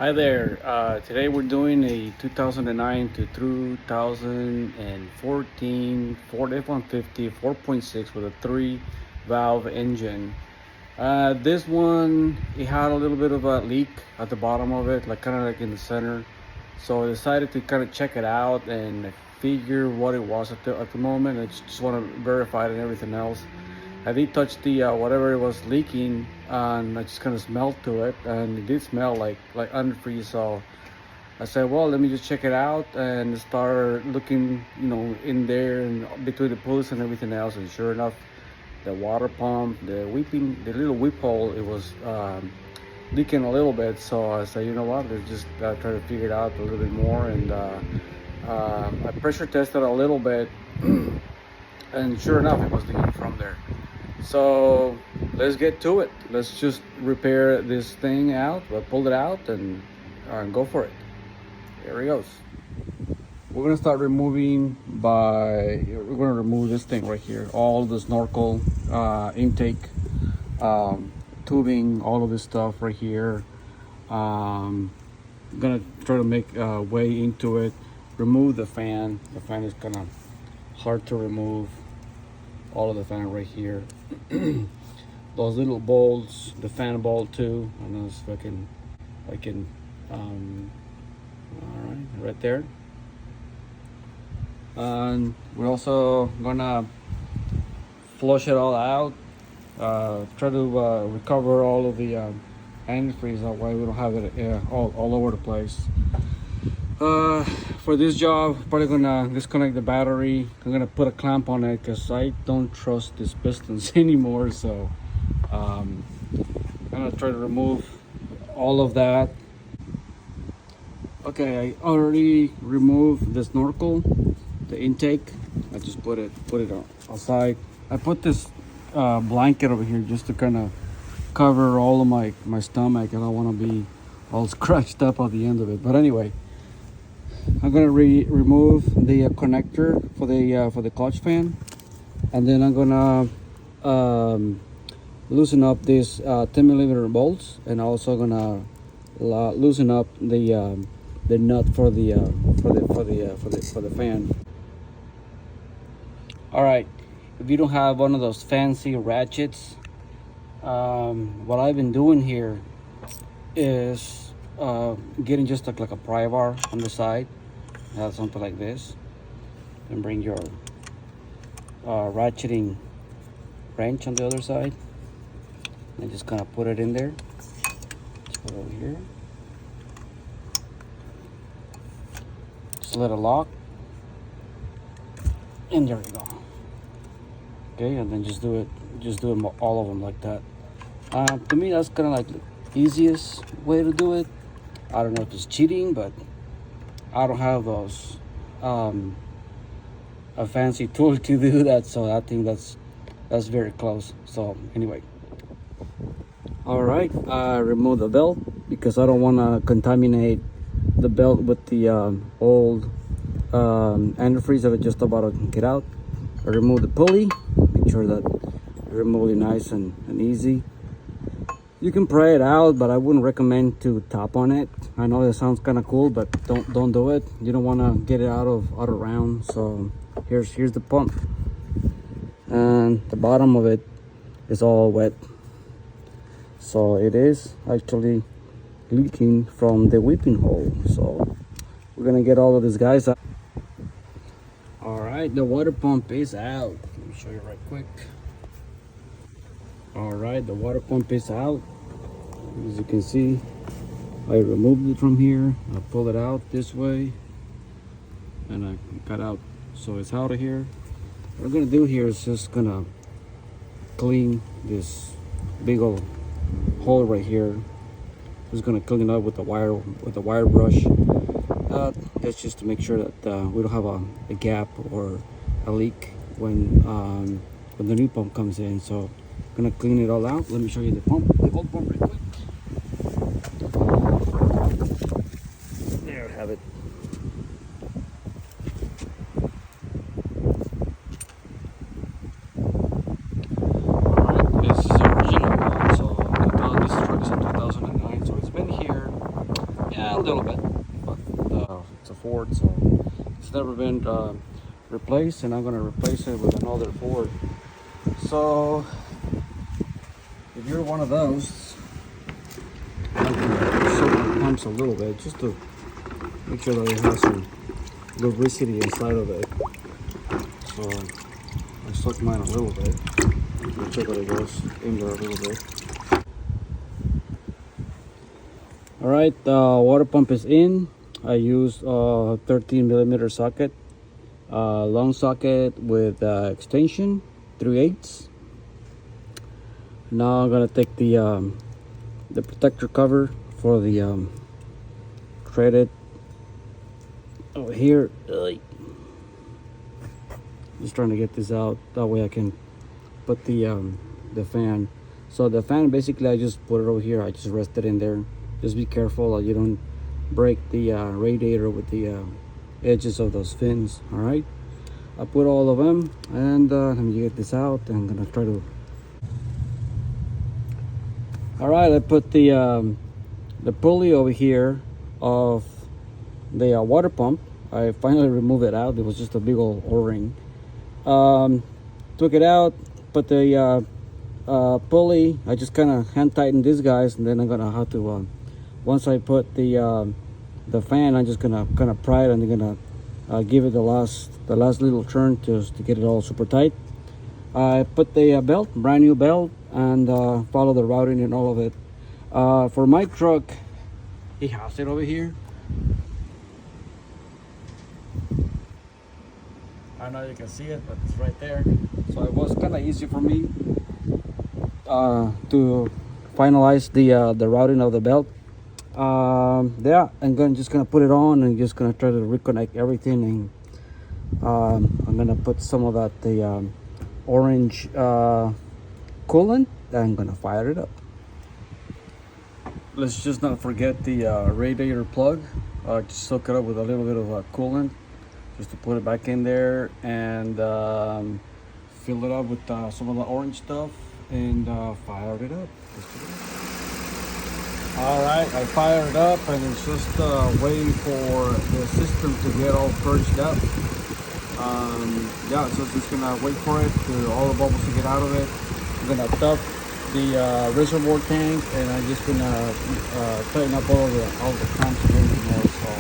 Hi there. Today we're doing a 2009 to 2014 Ford F-150 4.6 with a 3-valve engine. This one, it had a little bit of a leak at the bottom of it, like kind of like in the center. So I decided to kind of check it out and figure what it was at the moment. I just want to verify it and everything else. I did touch the whatever it was leaking, and I just kind of smelled to it, and it did smell like antifreeze. So I said, well, let me just check it out and start looking, in there and between the pulleys and everything else. And sure enough, the water pump, the little whip hole, it was leaking a little bit. So I said, you know what? Let's just try to figure it out a little bit more. And I pressure tested a little bit, and sure enough, it was leaking from there. So let's get to it. Let's just repair this thing out. We'll pull it out and go for it. Here it goes. We're gonna start removing we're gonna remove this thing right here. All the snorkel intake, tubing, all of this stuff right here. I'm gonna try to make a way into it. Remove the fan. The fan is kind of hard to remove. All of the fan right here. Those little bolts, the fan bolt too. I know if I can, all right there. And we're also gonna flush it all out. Try to recover all of the antifreeze. That way we don't have it all over the place. For this job, probably gonna disconnect the battery. I'm gonna put a clamp on it because I don't trust these pistons anymore. So I'm gonna try to remove all of that. Okay, I already removed the snorkel, the intake. I just put it outside. I put this blanket over here just to kind of cover all of my stomach. I don't want to be all scratched up at the end of it. But anyway, I'm gonna remove the connector for the clutch fan, and then I'm gonna loosen up these 10mm bolts, and also gonna loosen up the nut for the fan. All right, if you don't have one of those fancy ratchets, what I've been doing here is getting just like a pry bar on the side. Have something like this, and bring your ratcheting wrench on the other side, and just kind of put it in there. Just put it over here. Just let it lock, and there we go. Okay, and then just do it all of them like that. To me, that's kind of like the easiest way to do it. I don't know if it's cheating, but I don't have those a fancy tool to do that, so I think that's very close. So anyway, all right, I remove the belt because I don't want to contaminate the belt with the old antifreeze that I just about to get out. I remove the pulley, make sure that I remove it nice and easy. You can pry it out, but I wouldn't recommend to tap on it. I know that sounds kind of cool, but don't do it. You don't want to get it out of round. So here's the pump, and the bottom of it is all wet. So it is actually leaking from the whipping hole. So we're gonna get all of these guys out. All right, the water pump is out. Let me show you right quick. All right, the water pump is out. As you can see, I removed it from here. I pulled it out this way, and I cut out, so it's out of here. What we're gonna do here is just gonna clean this big old hole right here. Just gonna clean it up with the wire brush. That's just to make sure that we don't have a gap or a leak when the new pump comes in. So I'm gonna clean it all out. Let me show you the old pump right quick. There I have it. Alright, this is the original one. So I thought this truck is a 2009, so it's been here Ford, so it's never been replaced, and I'm gonna replace it with another Ford. So if you're one of those, I'm gonna soak the pumps a little bit just to make sure that it has some lubricity inside of it. So I soak mine a little bit. Make sure that it goes in there a little bit. All right, water pump is in. I used a 13mm socket, long socket with extension 3/8. Now I'm gonna take the protector cover for the threaded over here. Just trying to get this out, that way I can put the fan. So the fan, basically I just put it over here, I just rest it in there. Just be careful that you don't break the radiator with the edges of those fins. All right, I put all of them, and let me get this out. I'm gonna try to. All right, I put the pulley over here of the water pump. I finally removed it out. It was just a big old O-ring. Took it out, put the pulley. I just kind of hand tightened these guys, and then I'm gonna have to. Once I put the fan, I'm just gonna kind of pry it, and I'm gonna give it the last little turn just to get it all super tight. I put the belt, brand new belt, and follow the routing and all of it. For my truck, he has it over here. I don't know if you can see it, but it's right there. So it was kind of easy for me to finalize the routing of the belt. Yeah, I'm just gonna put it on and just gonna try to reconnect everything, and I'm gonna put some of that the orange coolant. I'm gonna fire it up. Let's just not forget the radiator plug. Just soak it up with a little bit of coolant, just to put it back in there, and fill it up with some of the orange stuff, and fire it up. All right, I fired it up, and it's just waiting for the system to get all purged up. Yeah, so it's just gonna wait for it to all the bubbles to get out of it. I'm gonna dump the reservoir tank, and I'm just gonna tighten up all the clamps and everything else. So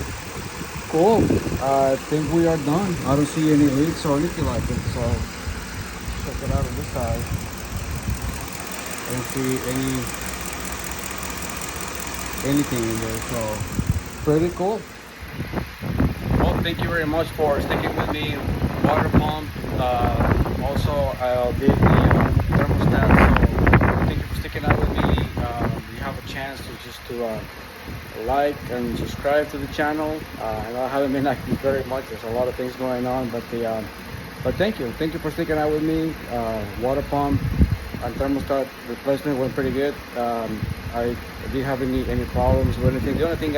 cool. I think we are done. I don't see any leaks or anything like it. So check it out on this side. I don't see anything in there, so pretty cool. Well, thank you very much for sticking with me. Water pump, also I did the thermostat, so thank you for sticking out with me. You have a chance to like and subscribe to the channel. I know I haven't been active very much, there's a lot of things going on, but thank you for sticking out with me. Water pump and thermostat replacement went pretty good. I didn't have any problems with anything. The only thing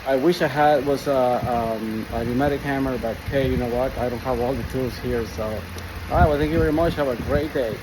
I wish I had was a pneumatic hammer, but hey, you know what? I don't have all the tools here. So, all right, well, thank you very much. Have a great day.